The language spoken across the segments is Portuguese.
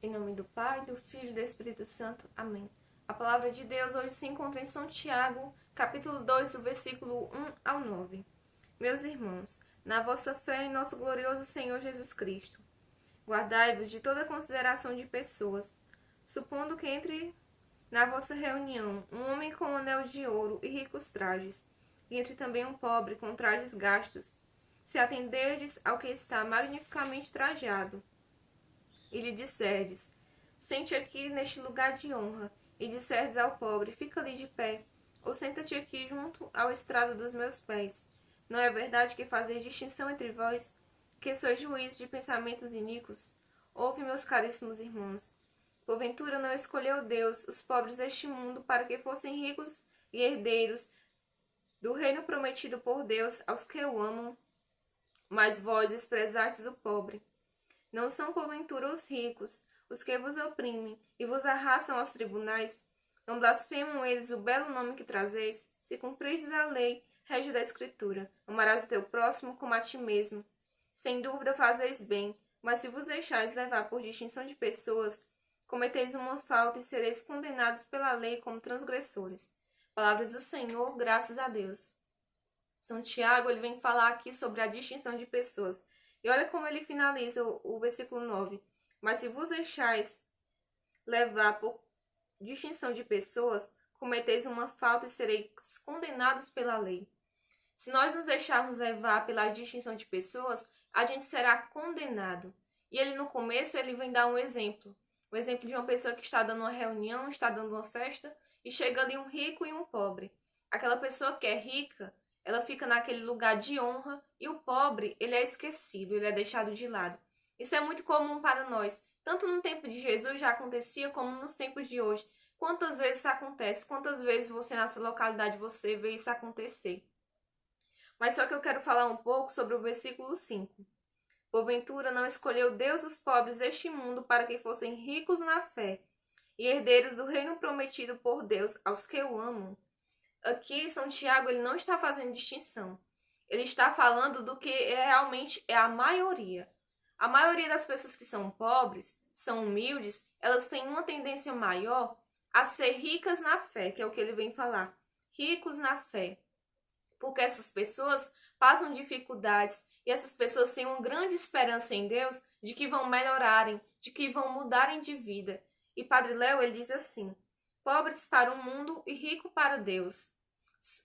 Em nome do Pai, do Filho e do Espírito Santo. Amém. A palavra de Deus hoje se encontra em São Tiago, capítulo 2, do versículo 1 ao 9. Meus irmãos, na vossa fé em nosso glorioso Senhor Jesus Cristo, guardai-vos de toda consideração de pessoas, supondo que entre na vossa reunião um homem com um anel de ouro e ricos trajes, e entre também um pobre com trajes gastos, se atenderdes ao que está magnificamente trajado, e lhe disserdes, sente aqui neste lugar de honra, e disserdes ao pobre, fica ali de pé, ou senta-te aqui junto ao estrado dos meus pés. Não é verdade que fazeis distinção entre vós, que sois juízes de pensamentos iníquos? Ouve, meus caríssimos irmãos. Porventura não escolheu Deus os pobres deste mundo para que fossem ricos e herdeiros do reino prometido por Deus aos que o amam? Mas vós desprezastes o pobre. Não são porventura os ricos, os que vos oprimem e vos arrastam aos tribunais? Não blasfemam eles o belo nome que trazeis? Se cumprides a lei, régio da Escritura, amarás o teu próximo como a ti mesmo. Sem dúvida fazeis bem, mas se vos deixais levar por distinção de pessoas, cometeis uma falta e sereis condenados pela lei como transgressores. Palavras do Senhor, graças a Deus. São Tiago, ele vem falar aqui sobre a distinção de pessoas. E olha como ele finaliza o versículo 9. Mas se vos deixais levar por distinção de pessoas, cometeis uma falta e sereis condenados pela lei. Se nós nos deixarmos levar pela distinção de pessoas, a gente será condenado. E ele no começo, ele vem dar um exemplo. O exemplo de uma pessoa que está dando uma reunião, está dando uma festa, e chega ali um rico e um pobre. Aquela pessoa que é rica, ela fica naquele lugar de honra, e o pobre, ele é esquecido, ele é deixado de lado. Isso é muito comum para nós. Tanto no tempo de Jesus já acontecia, como nos tempos de hoje. Quantas vezes isso acontece? Quantas vezes você, na sua localidade, você vê isso acontecer? Mas só que eu quero falar um pouco sobre o versículo 5. Porventura não escolheu Deus os pobres deste mundo para que fossem ricos na fé e herdeiros do reino prometido por Deus aos que o amam? Aqui, São Tiago, ele não está fazendo distinção. Ele está falando do que realmente é a maioria. A maioria das pessoas que são pobres, são humildes, elas têm uma tendência maior a ser ricas na fé, que é o que ele vem falar. Ricos na fé. Porque essas pessoas passam dificuldades e essas pessoas têm uma grande esperança em Deus de que vão melhorarem, de que vão mudarem de vida. E Padre Léo, ele diz assim, pobres para o mundo e rico para Deus.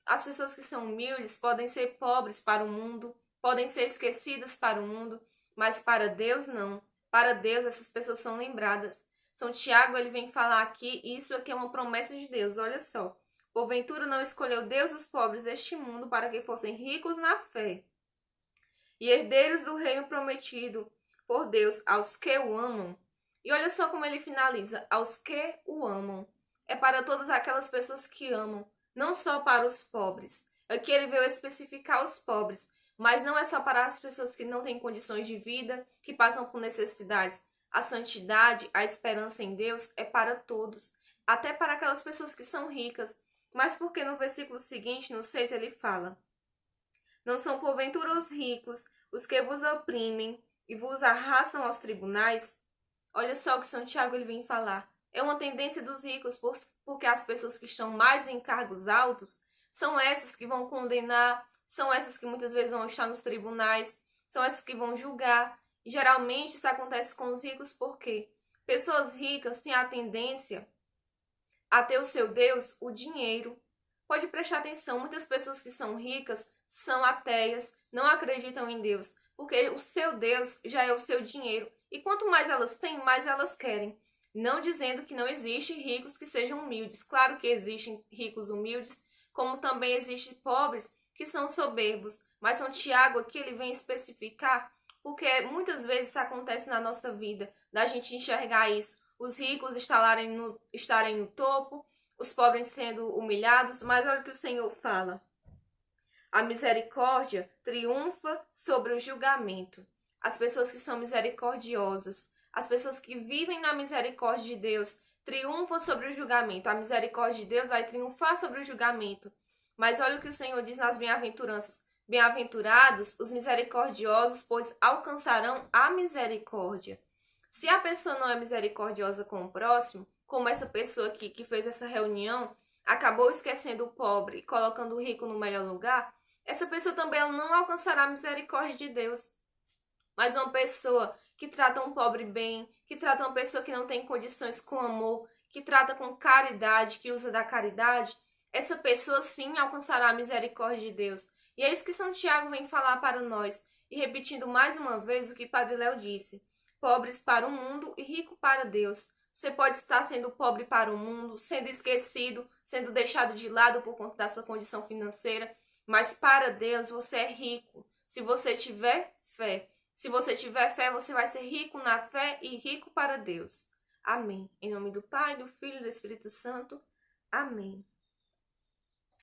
As pessoas que são humildes podem ser pobres para o mundo, podem ser esquecidas para o mundo, mas para Deus não. Para Deus essas pessoas são lembradas. São Tiago, ele vem falar aqui, e isso aqui é uma promessa de Deus, olha só. Porventura não escolheu Deus os pobres deste mundo para que fossem ricos na fé e herdeiros do reino prometido por Deus aos que o amam. E olha só como ele finaliza, aos que o amam. É para todas aquelas pessoas que amam, não só para os pobres. Aqui ele veio especificar os pobres, mas não é só para as pessoas que não têm condições de vida, que passam por necessidades. A santidade, a esperança em Deus é para todos, até para aquelas pessoas que são ricas. Mas porque no versículo seguinte, no 6, ele fala, não são porventura os ricos, os que vos oprimem e vos arrastam aos tribunais? Olha só o que São Tiago ele vem falar. É uma tendência dos ricos, porque as pessoas que estão mais em cargos altos são essas que vão condenar, são essas que muitas vezes vão estar nos tribunais, são essas que vão julgar. E geralmente isso acontece com os ricos porque pessoas ricas têm a tendência a ter o seu Deus, o dinheiro. Pode prestar atenção, muitas pessoas que são ricas são ateias, não acreditam em Deus, porque o seu Deus já é o seu dinheiro. E quanto mais elas têm, mais elas querem. Não dizendo que não existem ricos que sejam humildes. Claro que existem ricos humildes, como também existem pobres que são soberbos. Mas São Tiago aqui ele vem especificar, porque muitas vezes isso acontece na nossa vida, da gente enxergar isso. Os ricos estarem no topo, os pobres sendo humilhados, mas olha o que o Senhor fala. A misericórdia triunfa sobre o julgamento. As pessoas que são misericordiosas, as pessoas que vivem na misericórdia de Deus, triunfam sobre o julgamento. A misericórdia de Deus vai triunfar sobre o julgamento. Mas olha o que o Senhor diz nas bem-aventuranças. Bem-aventurados os misericordiosos, pois alcançarão a misericórdia. Se a pessoa não é misericordiosa com o próximo, como essa pessoa aqui que fez essa reunião, acabou esquecendo o pobre e colocando o rico no melhor lugar, essa pessoa também ela não alcançará a misericórdia de Deus. Mas uma pessoa que trata um pobre bem, que trata uma pessoa que não tem condições com amor, que trata com caridade, que usa da caridade, essa pessoa sim alcançará a misericórdia de Deus. E é isso que São Tiago vem falar para nós. E repetindo mais uma vez o que Padre Léo disse: pobres para o mundo e rico para Deus. Você pode estar sendo pobre para o mundo, sendo esquecido, sendo deixado de lado por conta da sua condição financeira, mas para Deus você é rico, se você tiver fé. Se você tiver fé, você vai ser rico na fé e rico para Deus. Amém. Em nome do Pai, do Filho e do Espírito Santo. Amém.